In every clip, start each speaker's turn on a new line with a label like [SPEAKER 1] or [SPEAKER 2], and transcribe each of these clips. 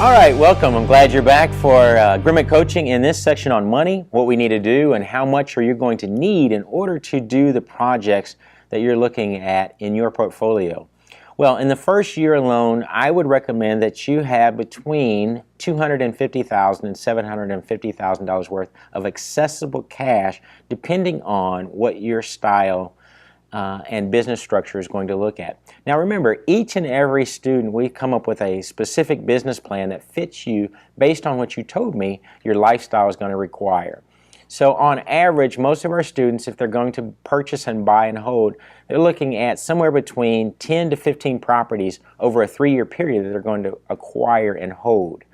[SPEAKER 1] All right, welcome. I'm glad you're back for Grimmett Coaching. In this section on money, what we need to do and how much are you going to need in order to do the projects that you're looking at in your portfolio. Well, in the first year alone, I would recommend that you have between $250,000 and $750,000 worth of accessible cash, depending on what your style and business structure is going to look at. Now remember, each and every student, we come up with a specific business plan that fits you based on what you told me your lifestyle is going to require. So on average, most of our students, if they're going to purchase and buy and hold, they're looking at somewhere between 10 to 15 properties over a 3-year period that they're going to acquire and hold.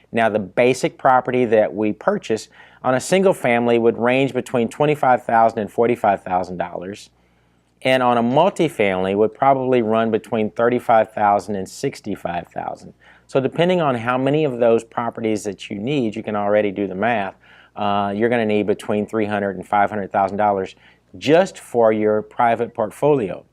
[SPEAKER 1] Now the basic property that we purchase on a single family would range between $25,000 and $45,000. And on a multifamily would probably run between $35,000 and $65,000. So depending on how many of those properties that you need, you can already do the math, you're going to need between $300,000 and $500,000 just for your private portfolio.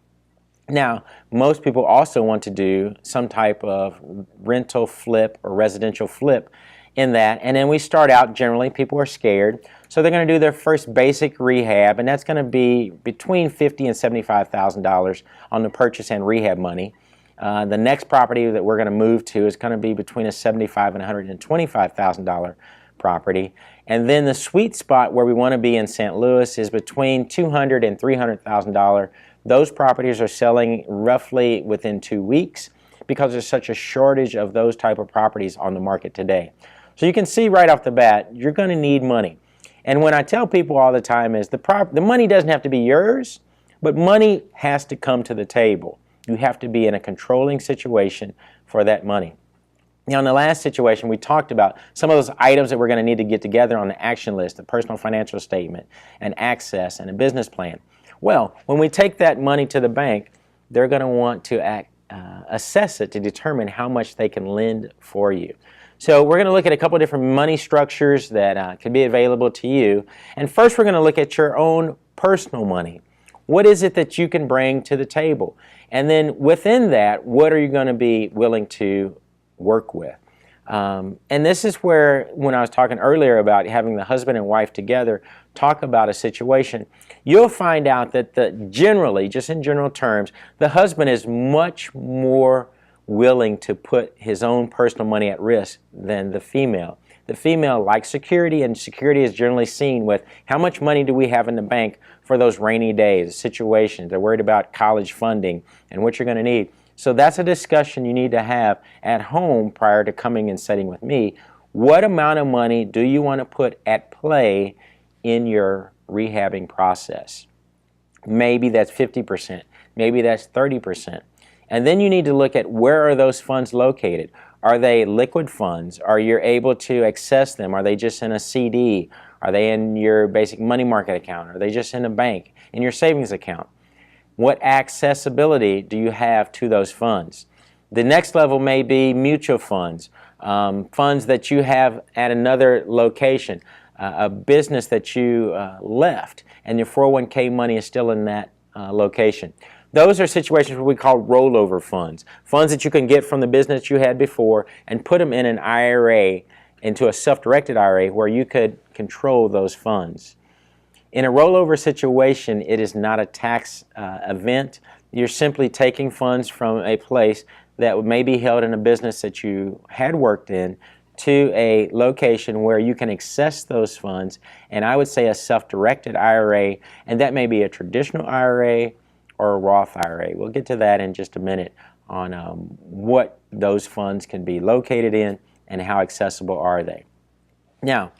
[SPEAKER 1] Now, most people also want to do some type of rental flip or residential flip in that, and then we start out, generally people are scared, so they're going to do their first basic rehab, and that's going to be between $50,000 and $75,000 on the purchase and rehab money. The next property that we're going to move to is going to be between a $75,000 and $125,000 property, and then the sweet spot where we want to be in St. Louis is between $200,000 and $300,000. Those properties are selling roughly within 2 weeks because there's such a shortage of those type of properties on the market today. So you can see right off the bat, you're going to need money. And when I tell people all the time is the money doesn't have to be yours, but money has to come to the table. You have to be in a controlling situation for that money. Now in the last situation, we talked about some of those items that we're going to need to get together on the action list, a personal financial statement, an access, and a business plan. Well, when we take that money to the bank, they're going to want to assess it to determine how much they can lend for you. So we're going to look at a couple of different money structures that can be available to you. And first we're going to look at your own personal money. What is it that you can bring to the table? And then within that, what are you going to be willing to work with? And this is where, when I was talking earlier about having the husband and wife together talk about a situation, you'll find out that generally, just in general terms, the husband is much more willing to put his own personal money at risk than the female. The female likes security, and security is generally seen with how much money do we have in the bank for those rainy days, situations. They're worried about college funding and what you're going to need. So that's a discussion you need to have at home prior to coming and sitting with me. What amount of money do you want to put at play in your rehabbing process? Maybe that's 50%, maybe that's 30%. And then you need to look at where are those funds located. Are they liquid funds? Are you able to access them? Are they just in a CD? Are they in your basic money market account? Are they just in a bank, in your savings account? What accessibility do you have to those funds? The next level may be mutual funds, funds that you have at another location, a business that you left, and your 401k money is still in that location. Those are situations where we call rollover funds, funds that you can get from the business you had before and put them in an IRA, into a self-directed IRA where you could control those funds. In a rollover situation, it is not a tax event. You're simply taking funds from a place that may be held in a business that you had worked in to a location where you can access those funds, and I would say a self-directed IRA, and that may be a traditional IRA or a Roth IRA. We'll get to that in just a minute on what those funds can be located in and how accessible are they. Now,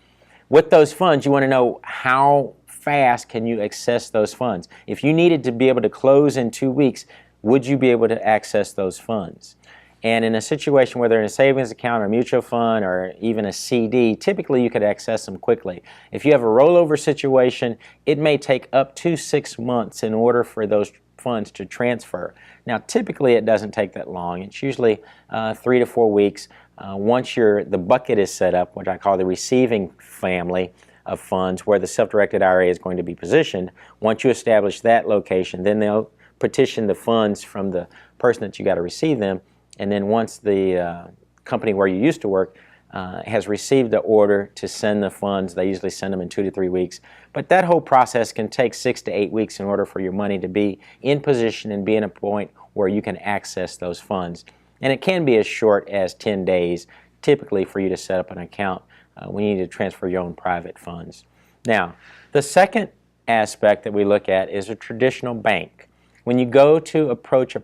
[SPEAKER 1] with those funds, you want to know how fast can you access those funds. If you needed to be able to close in 2 weeks, would you be able to access those funds? And in a situation where they're in a savings account or mutual fund or even a CD, typically you could access them quickly. If you have a rollover situation, it may take up to 6 months in order for those funds to transfer. Now typically it doesn't take that long. It's usually 3 to 4 weeks. Once the bucket is set up, which I call the receiving family of funds where the self-directed IRA is going to be positioned, once you establish that location, then they'll petition the funds from the person that you got to receive them, and then once the company where you used to work has received the order to send the funds. They usually send them in 2 to 3 weeks. But that whole process can take 6 to 8 weeks in order for your money to be in position and be in a point where you can access those funds. And it can be as short as 10 days, typically, for you to set up an account when you need to transfer your own private funds. Now, the second aspect that we look at is a traditional bank. When you go to approach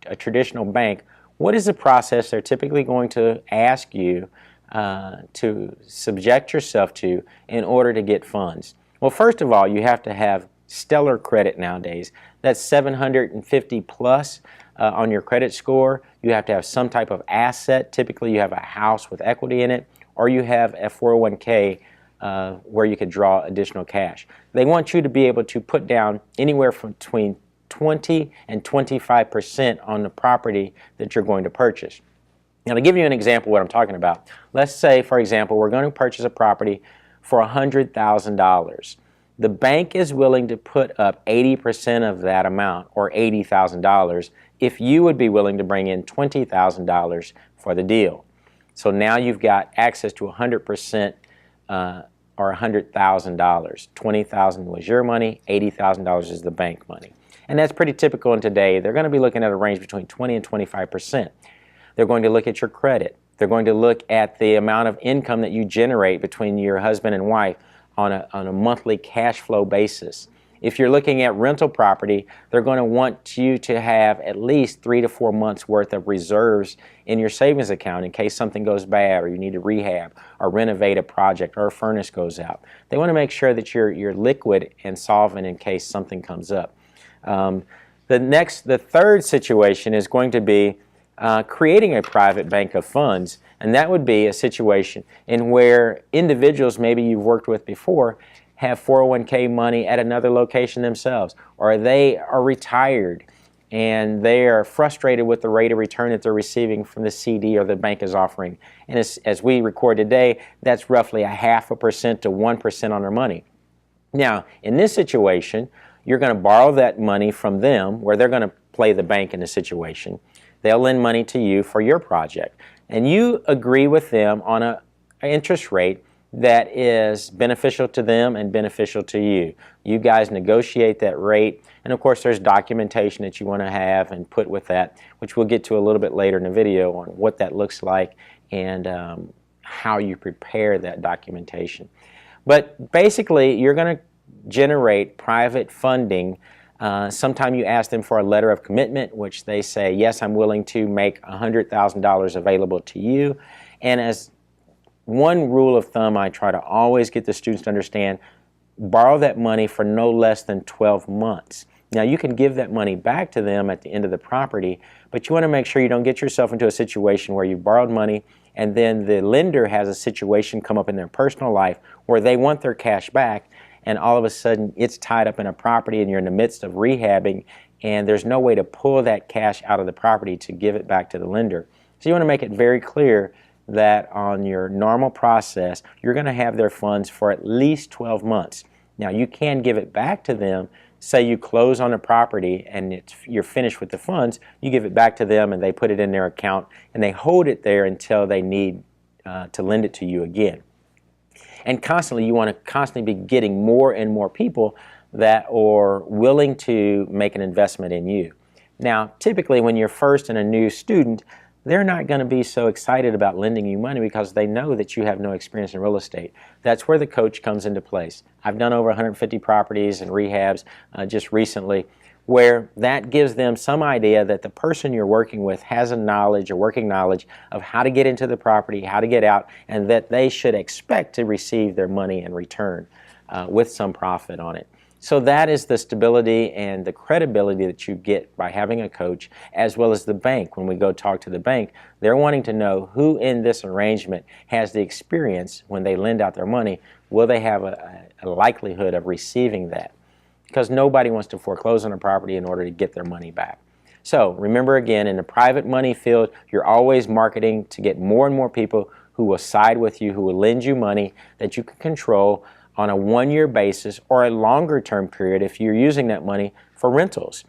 [SPEAKER 1] a traditional bank, what is the process they're typically going to ask you to subject yourself to in order to get funds? Well, first of all, you have to have stellar credit nowadays. That's 750 plus on your credit score. You have to have some type of asset. Typically, you have a house with equity in it, or you have a 401k where you could draw additional cash. They want you to be able to put down anywhere from between 20 and 25% on the property that you're going to purchase. Now, to give you an example of what I'm talking about, let's say, for example, we're going to purchase a property for $100,000. The bank is willing to put up 80% of that amount, or $80,000, if you would be willing to bring in $20,000 for the deal. So now you've got access to 100% or $100,000. $20,000 was your money, $80,000 is the bank money. And that's pretty typical in today. They're going to be looking at a range between 20 and 25%. They're going to look at your credit. They're going to look at the amount of income that you generate between your husband and wife on a monthly cash flow basis. If you're looking at rental property, they're going to want you to have at least 3 to 4 months worth of reserves in your savings account in case something goes bad or you need to rehab or renovate a project or a furnace goes out. They want to make sure that you're liquid and solvent in case something comes up. The third situation is going to be creating a private bank of funds, and that would be a situation in where individuals maybe you've worked with before have 401k money at another location themselves, or they are retired and they are frustrated with the rate of return that they're receiving from the CD or the bank is offering. And as we record today, that's roughly 0.5% to 1% on their money. Now, in this situation, you're going to borrow that money from them, where they're going to play the bank in the situation. They'll lend money to you for your project, and you agree with them on an interest rate that is beneficial to them and beneficial to you. You guys negotiate that rate, and of course there's documentation that you want to have and put with that, which we'll get to a little bit later in the video on what that looks like and how you prepare that documentation. But basically, you're going to generate private funding. Sometime you ask them for a letter of commitment, which they say, yes, I'm willing to make $100,000 available to you. And as one rule of thumb, I try to always get the students to understand, borrow that money for no less than 12 months. Now, you can give that money back to them at the end of the property, but you want to make sure you don't get yourself into a situation where you borrowed money and then the lender has a situation come up in their personal life where they want their cash back, and all of a sudden it's tied up in a property and you're in the midst of rehabbing and there's no way to pull that cash out of the property to give it back to the lender. So you want to make it very clear that on your normal process, you're going to have their funds for at least 12 months. Now, you can give it back to them. Say you close on a property and you're finished with the funds, you give it back to them and they put it in their account and they hold it there until they need to lend it to you again. And constantly, you want to constantly be getting more and more people that are willing to make an investment in you. Now, typically when you're first and a new student, they're not going to be so excited about lending you money because they know that you have no experience in real estate. That's where the coach comes into place. I've done over 150 properties and rehabs just recently, where that gives them some idea that the person you're working with has a knowledge, a working knowledge of how to get into the property, how to get out, and that they should expect to receive their money in return with some profit on it. So that is the stability and the credibility that you get by having a coach, as well as the bank. When we go talk to the bank, they're wanting to know who in this arrangement has the experience when they lend out their money. Will they have a likelihood of receiving that? Because nobody wants to foreclose on a property in order to get their money back. So remember again, in the private money field, you're always marketing to get more and more people who will side with you, who will lend you money that you can control on a one-year basis or a longer term period if you're using that money for rentals.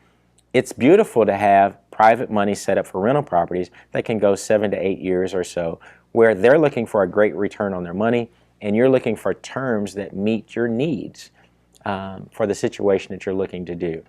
[SPEAKER 1] It's beautiful to have private money set up for rental properties that can go 7 to 8 years or so, where they're looking for a great return on their money and you're looking for terms that meet your needs for the situation that you're looking to do.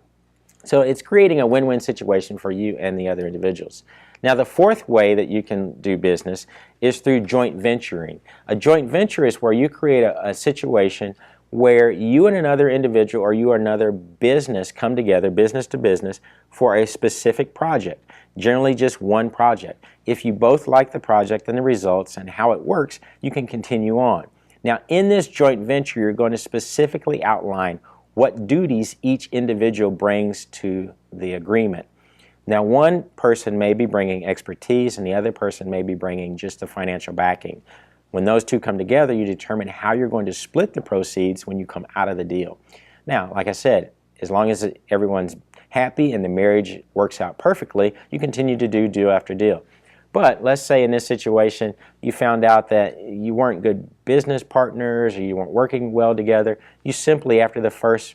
[SPEAKER 1] So it's creating a win-win situation for you and the other individuals. Now, the fourth way that you can do business is through joint venturing. A joint venture is where you create a situation where you and another individual or you or another business come together, business to business, for a specific project, generally just one project. If you both like the project and the results and how it works, you can continue on. Now, in this joint venture, you're going to specifically outline what duties each individual brings to the agreement. Now, one person may be bringing expertise and the other person may be bringing just the financial backing. When those two come together, you determine how you're going to split the proceeds when you come out of the deal. Now, like I said, as long as everyone's happy and the marriage works out perfectly, you continue to do deal after deal. But let's say in this situation, you found out that you weren't good business partners or you weren't working well together. You simply, after the first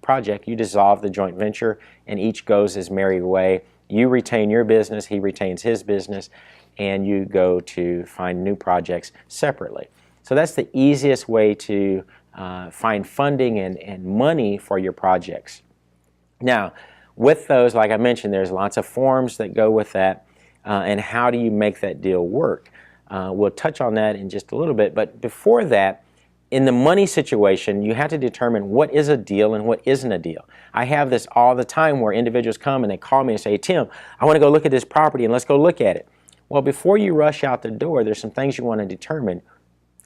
[SPEAKER 1] project, you dissolve the joint venture and each goes his merry way. You retain your business, he retains his business, and you go to find new projects separately. So that's the easiest way to find funding and money for your projects. Now, with those, like I mentioned, there's lots of forms that go with that, and how do you make that deal work? We'll touch on that in just a little bit, but before that, in the money situation, you have to determine what is a deal and what isn't a deal. I have this all the time where individuals come and they call me and say, Tim, I want to go look at this property and let's go look at it. Well, before you rush out the door, there's some things you want to determine.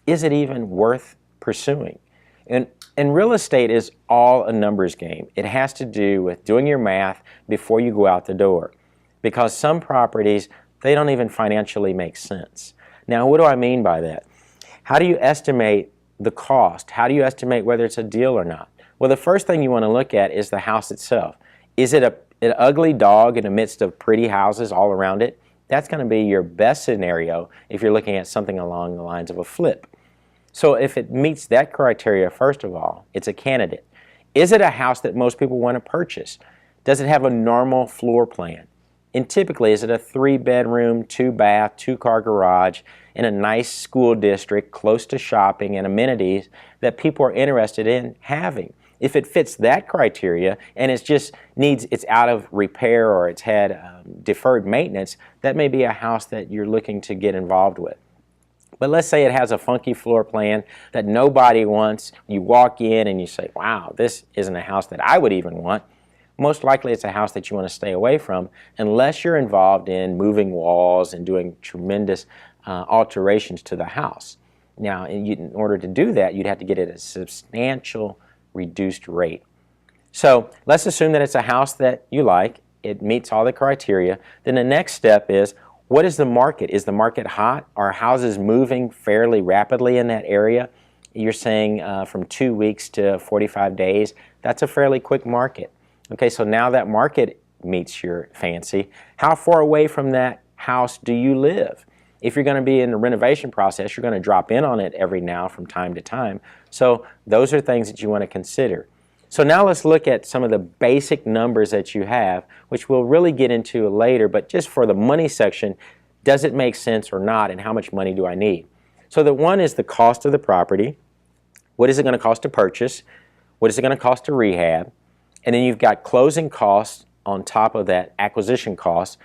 [SPEAKER 1] Is it even worth pursuing? And real estate is all a numbers game. It has to do with doing your math before you go out the door. Because some properties, they don't even financially make sense. Now, what do I mean by that? How do you estimate the cost? How do you estimate whether it's a deal or not? Well, the first thing you want to look at is the house itself. Is it an ugly dog in the midst of pretty houses all around it? That's going to be your best scenario if you're looking at something along the lines of a flip. So if it meets that criteria, first of all, it's a candidate. Is it a house that most people want to purchase? Does it have a normal floor plan? And typically, is it a 3-bedroom, 2-bath, 2-car garage in a nice school district close to shopping and amenities that people are interested in having? If it fits that criteria and it's out of repair or it's had deferred maintenance, that may be a house that you're looking to get involved with. But let's say it has a funky floor plan that nobody wants. You walk in and you say, wow, this isn't a house that I would even want. Most likely it's a house that you want to stay away from unless you're involved in moving walls and doing tremendous alterations to the house. Now, in order to do that, you'd have to get it at a substantial reduced rate. So let's assume that it's a house that you like. It meets all the criteria. Then the next step is, what is the market? Is the market hot? Are houses moving fairly rapidly in that area? You're saying from 2 weeks to 45 days. That's a fairly quick market. Okay, so now that market meets your fancy. How far away from that house do you live? If you're going to be in the renovation process, you're going to drop in on it every now from time to time. So those are things that you want to consider. So now let's look at some of the basic numbers that you have, which we'll really get into later, but just for the money section, does it make sense or not, and how much money do I need? So the one is the cost of the property. What is it going to cost to purchase? What is it going to cost to rehab? And then you've got closing costs on top of that, acquisition costs,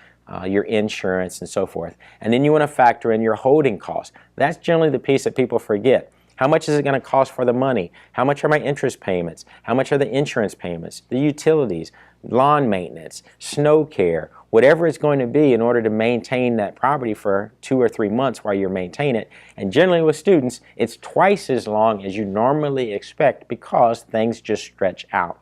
[SPEAKER 1] your insurance and so forth. And then you want to factor in your holding costs. That's generally the piece that people forget. How much is it going to cost for the money? How much are my interest payments? How much are the insurance payments? The utilities, lawn maintenance, snow care, whatever it's going to be in order to maintain that property for 2 or 3 months while you maintain it. And generally with students, it's twice as long as you normally expect because things just stretch out.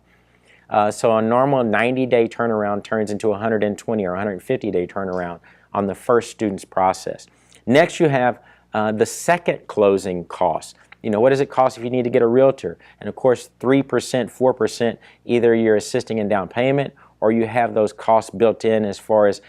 [SPEAKER 1] So a normal 90-day turnaround turns into a 120 or 150-day turnaround on the first student's process. Next, you have the second closing cost. You know, what does it cost if you need to get a realtor? And of course, 3%, 4%, either you're assisting in down payment or you have those costs built in as far as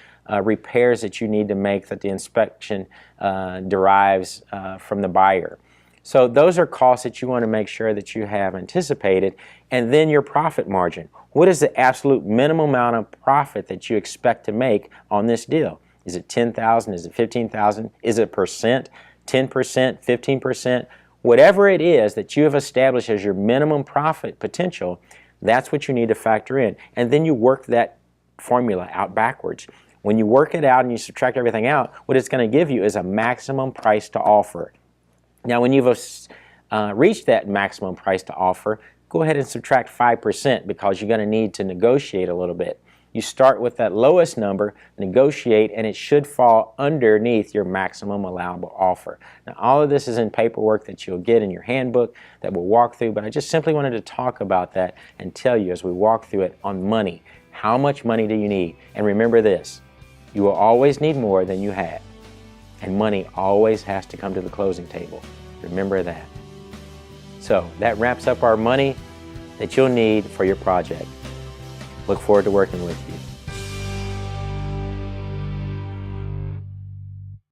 [SPEAKER 1] repairs that you need to make that the inspection derives from the buyer. So those are costs that you want to make sure that you have anticipated. And then your profit margin. What is the absolute minimum amount of profit that you expect to make on this deal? Is it $10,000? Is it $15,000? Is it percent? 10%, 15%? Whatever it is that you have established as your minimum profit potential, that's what you need to factor in. And then you work that formula out backwards. When you work it out and you subtract everything out, what it's going to give you is a maximum price to offer. Now, when you've reached that maximum price to offer, go ahead and subtract 5% because you're going to need to negotiate a little bit. You start with that lowest number, negotiate, and it should fall underneath your maximum allowable offer. Now, all of this is in paperwork that you'll get in your handbook that we'll walk through, but I just simply wanted to talk about that and tell you as we walk through it on money. How much money do you need? And remember this, you will always need more than you have, and money always has to come to the closing table. Remember that. So that wraps up our money that you'll need for your project. Look forward to working with you.